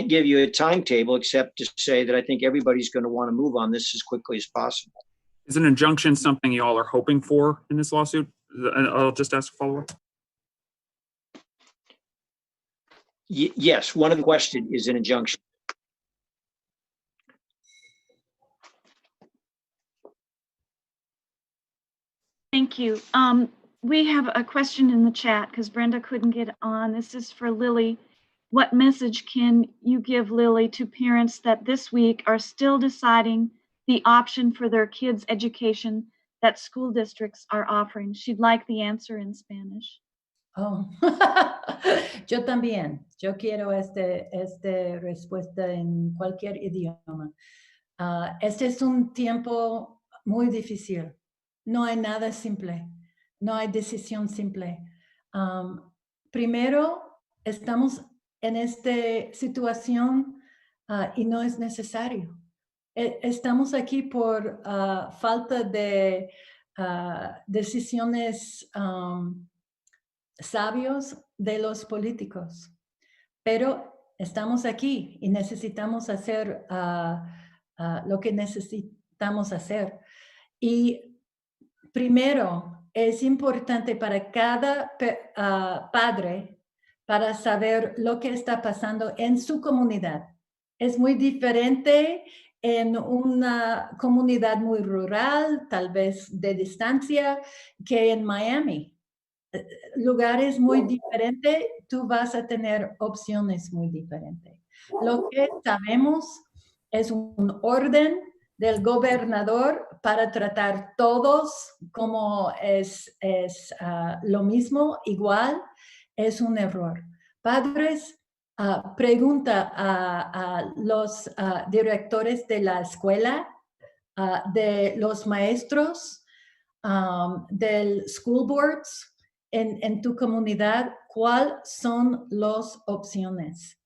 give you a timetable except to say that I think everybody's going to want to move on this as quickly as possible. Is an injunction something you all are hoping for in this lawsuit? I'll just ask a follow-up. Yes, one of the questions is an injunction. Thank you. We have a question in the chat because Brenda couldn't get on. This is for Lily. What message can you give, Lily, to parents that this week are still deciding the option for their kids' education that school districts are offering? She'd like the answer in Spanish. Oh, yo también. Yo quiero este respuesta en cualquier idioma. Este es un tiempo muy difícil. No hay nada simple. No hay decisión simple. Primero, estamos en esta situación y no es necesario. Estamos aquí por falta de decisiones sabios de los políticos. Pero estamos aquí y necesitamos hacer lo que necesitamos hacer. Y primero, es importante para cada padre para saber lo que está pasando en su comunidad. Es muy diferente en una comunidad muy rural, tal vez de distancia, que en Miami. Lugares muy diferentes, tú vas a tener opciones muy diferentes. Lo que sabemos es un orden del gobernador para tratar todos como es lo mismo, igual, es un error. Padres, pregunta a los directores de la escuela, de los maestros, del school boards en tu comunidad, ¿cuáles son las opciones?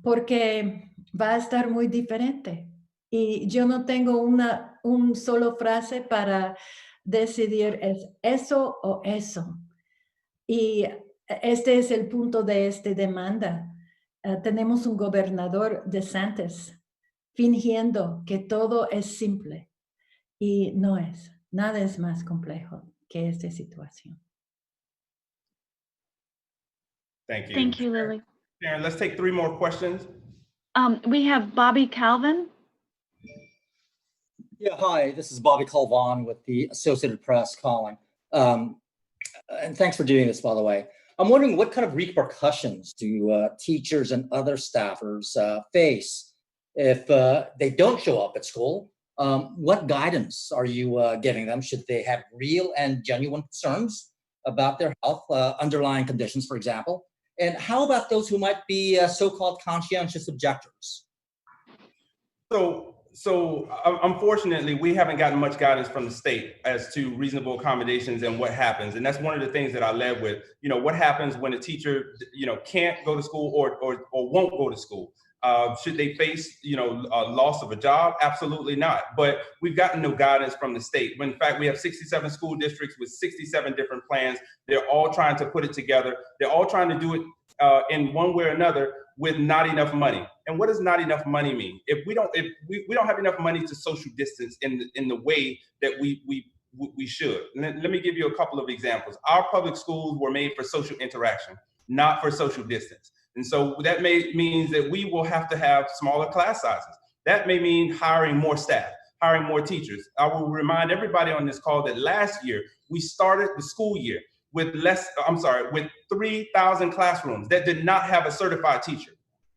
Porque va a estar muy diferente. Y yo no tengo una solo frase para decidir es eso o eso. Y este es el punto de esta demanda. Tenemos un gobernador DeSantis fingiendo que todo es simple y no es. Nada es más complejo que esta situación. Thank you. Thank you, Lily. Sharon, let's take 3 more questions. We have Bobby Calvin. Yeah, hi, this is Bobby Colvin with the Associated Press calling. And thanks for doing this, by the way. I'm wondering what kind of repercussions do teachers and other staffers face if they don't show up at school? What guidance are you giving them? Should they have real and genuine concerns about their health, underlying conditions, for example? And how about those who might be so-called conscientious objectors? So unfortunately, we haven't gotten much guidance from the state as to reasonable accommodations and what happens. And that's one of the things that I led with. You know, what happens when a teacher, can't go to school or won't go to school? Should they face, a loss of a job? Absolutely not. But we've gotten no guidance from the state. When in fact, we have 67 school districts with 67 different plans. They're all trying to put it together. They're all trying to do it in one way or another with not enough money. And what does not enough money mean? If we don't have enough money to social distance in the way that we should. Let me give you a couple of examples. Our public schools were made for social interaction, not for social distance. And so that means that we will have to have smaller class sizes. That may mean hiring more staff, hiring more teachers. I will remind everybody on this call that last year, we started the school year with 3,000 classrooms that did not have a certified teacher.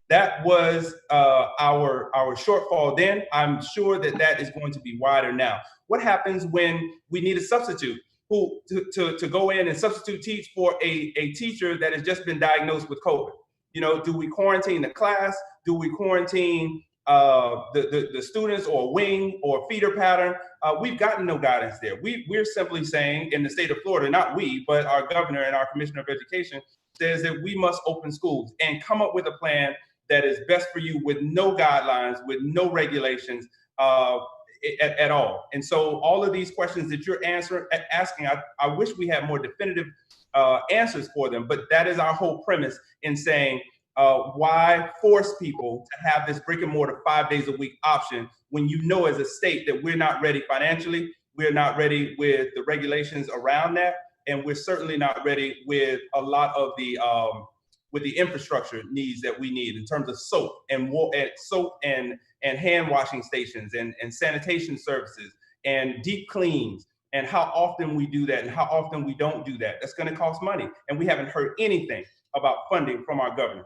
That was our shortfall then. I'm sure that is going to be wider now. What happens when we need a substitute to go in and substitute teach for a teacher that has just been diagnosed with COVID? Do we quarantine the class? Do we quarantine the students, or wing or feeder pattern? We've gotten no guidance there. We're simply saying in the state of Florida, not we, but our governor and our commissioner of education says that we must open schools and come up with a plan that is best for you with no guidelines, with no regulations at all. And so all of these questions that you're asking, I wish we had more definitive answers for them, but that is our whole premise in saying, why force people to have this brick and mortar 5 days a week option when as a state that we're not ready financially, we're not ready with the regulations around that, and we're certainly not ready with a lot of the infrastructure needs that we need in terms of soap and hand washing stations and sanitation services and deep cleans, and how often we do that and how often we don't do that. That's going to cost money, and we haven't heard anything about funding from our governor.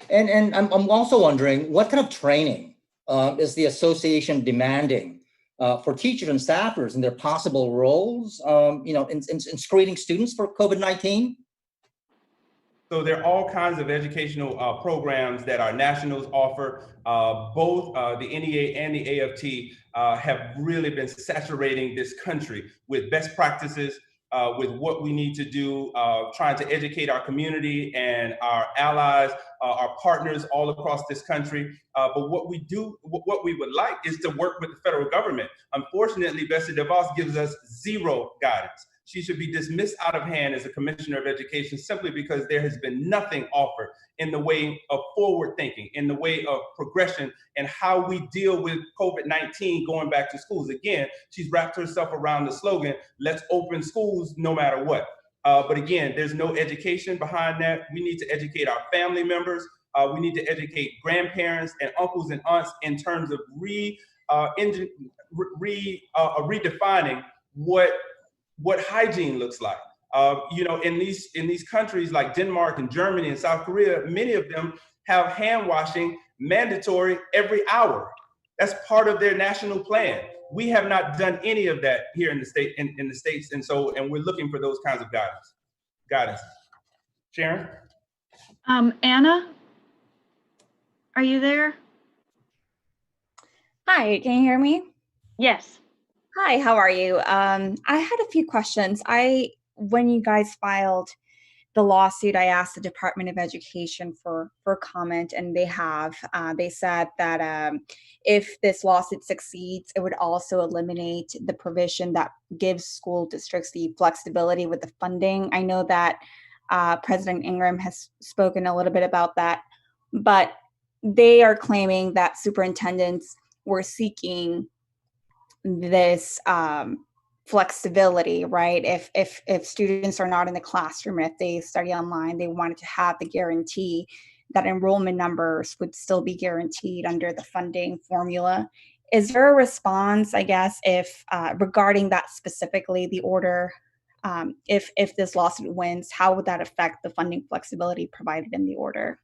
And I'm also wondering, what kind of training is the association demanding for teachers and staffers in their possible roles, in screening students for COVID-19? So there are all kinds of educational programs that our nationals offer. Both the NEA and the AFT have really been saturating this country with best practices, with what we need to do, trying to educate our community and our allies, our partners all across this country. But what we would like is to work with the federal government. Unfortunately, Betsy DeVos gives us zero guidance. She should be dismissed out of hand as a commissioner of education simply because there has been nothing offered in the way of forward thinking, in the way of progression, and how we deal with COVID-19 going back to schools. Again, she's wrapped herself around the slogan, let's open schools no matter what. But again, there's no education behind that. We need to educate our family members. We need to educate grandparents and uncles and aunts in terms of redefining what hygiene looks like. In these countries like Denmark and Germany and South Korea, many of them have hand washing mandatory every hour. That's part of their national plan. We have not done any of that here in the States, and we're looking for those kinds of guidance. Sharon? Anna, are you there? Hi, can you hear me? Yes. Hi, how are you? I had a few questions. When you guys filed the lawsuit, I asked the Department of Education for comment, and they said that if this lawsuit succeeds, it would also eliminate the provision that gives school districts the flexibility with the funding. I know that President Ingram has spoken a little bit about that, but they are claiming that superintendents were seeking this flexibility, right? If students are not in the classroom, if they study online, they wanted to have the guarantee that enrollment numbers would still be guaranteed under the funding formula. Is there a response, I guess, if regarding that specifically, the order, if this lawsuit wins, how would that affect the funding flexibility provided in the order?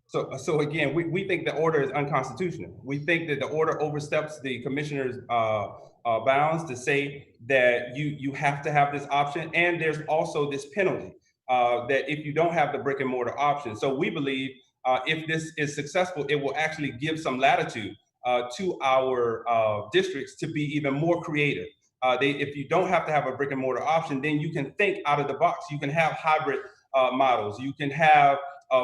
So again, we think the order is unconstitutional. We think that the order oversteps the commissioner's bounds to say that you have to have this option, and there's also this penalty that if you don't have the brick and mortar option. So we believe if this is successful, it will actually give some latitude to our districts to be even more creative. If you don't have to have a brick and mortar option, then you can think out of the box. You can have hybrid models. You can have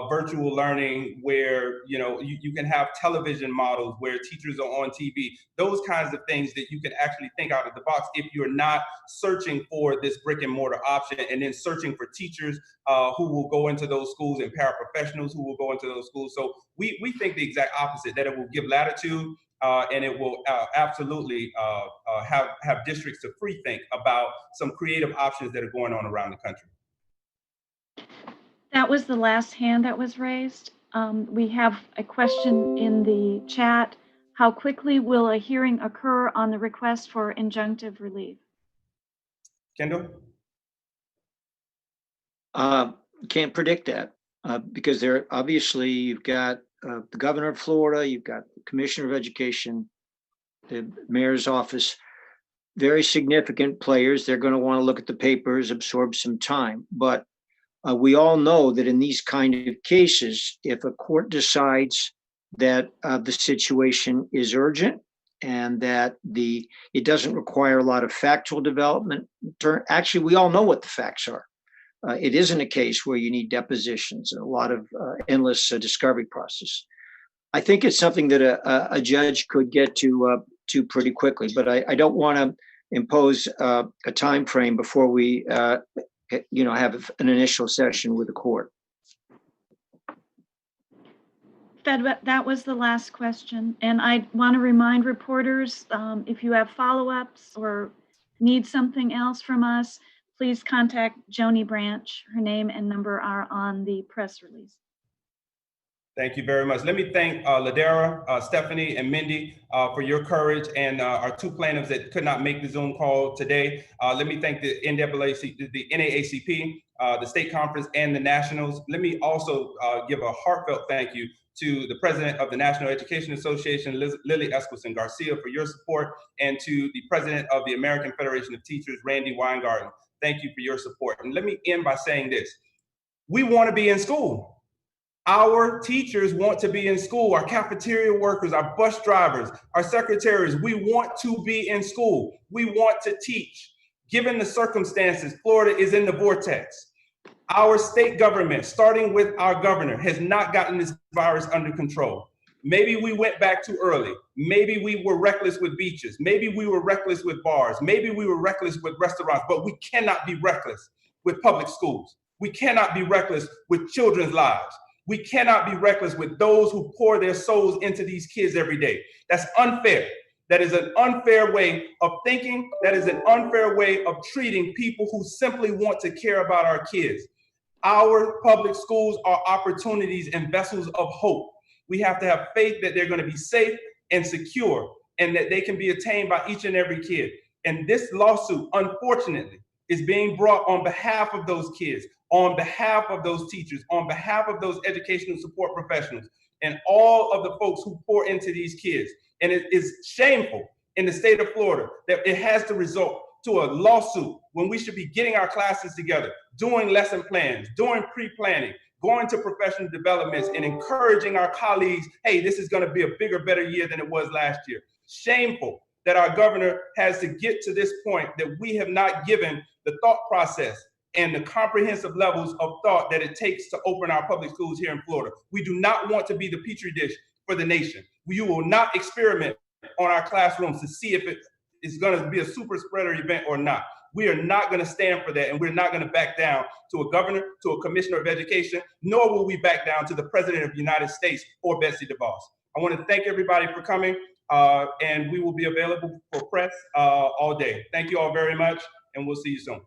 virtual learning where you can have television models where teachers are on TV. Those kinds of things that you can actually think out of the box if you're not searching for this brick and mortar option and then searching for teachers who will go into those schools and paraprofessionals who will go into those schools. So we think the exact opposite, that it will give latitude and it will absolutely have districts to free think about some creative options that are going on around the country. That was the last hand that was raised. We have a question in the chat. How quickly will a hearing occur on the request for injunctive relief? Kendall? Can't predict that because there obviously you've got the governor of Florida, you've got the commissioner of education, the mayor's office, very significant players. They're going to want to look at the papers, absorb some time. But we all know that in these kind of cases, if a court decides that the situation is urgent and that it doesn't require a lot of factual development, actually, we all know what the facts are. It isn't a case where you need depositions and a lot of endless discovery process. I think it's something that a judge could get to pretty quickly, but I don't want to impose a time frame before we have an initial session with the court. Fed, that was the last question. And I want to remind reporters, if you have follow-ups or need something else from us, please contact Joni Branch. Her name and number are on the press release. Thank you very much. Let me thank Ladera, Stephanie, and Mindy for your courage, and our two plaintiffs that could not make the Zoom call today. Let me thank the NAACP, the state conference, and the nationals. Let me also give a heartfelt thank you to the president of the National Education Association, Lily Esquelson Garcia, for your support, and to the president of the American Federation of Teachers, Randy Weingarten. Thank you for your support. And let me end by saying this. We want to be in school. Our teachers want to be in school. Our cafeteria workers, our bus drivers, our secretaries, we want to be in school. We want to teach. Given the circumstances, Florida is in the vortex. Our state government, starting with our governor, has not gotten this virus under control. Maybe we went back too early. Maybe we were reckless with beaches. Maybe we were reckless with bars. Maybe we were reckless with restaurants, but we cannot be reckless with public schools. We cannot be reckless with children's lives. We cannot be reckless with those who pour their souls into these kids every day. That's unfair. That is an unfair way of thinking. That is an unfair way of treating people who simply want to care about our kids. Our public schools are opportunities and vessels of hope. We have to have faith that they're going to be safe and secure and that they can be attained by each and every kid. And this lawsuit, unfortunately, is being brought on behalf of those kids, on behalf of those teachers, on behalf of those educational support professionals, and all of the folks who pour into these kids. And it is shameful in the state of Florida that it has to result to a lawsuit when we should be getting our classes together, doing lesson plans, doing pre-planning, going to professional developments and encouraging our colleagues, hey, this is going to be a bigger, better year than it was last year. Shameful that our governor has to get to this point that we have not given the thought process and the comprehensive levels of thought that it takes to open our public schools here in Florida. We do not want to be the petri dish for the nation. You will not experiment on our classrooms to see if it is going to be a super spreader event or not. We are not going to stand for that, and we're not going to back down to a governor, to a commissioner of education, nor will we back down to the president of the United States or Betsy DeVos. I want to thank everybody for coming, and we will be available for press all day. Thank you all very much, and we'll see you soon.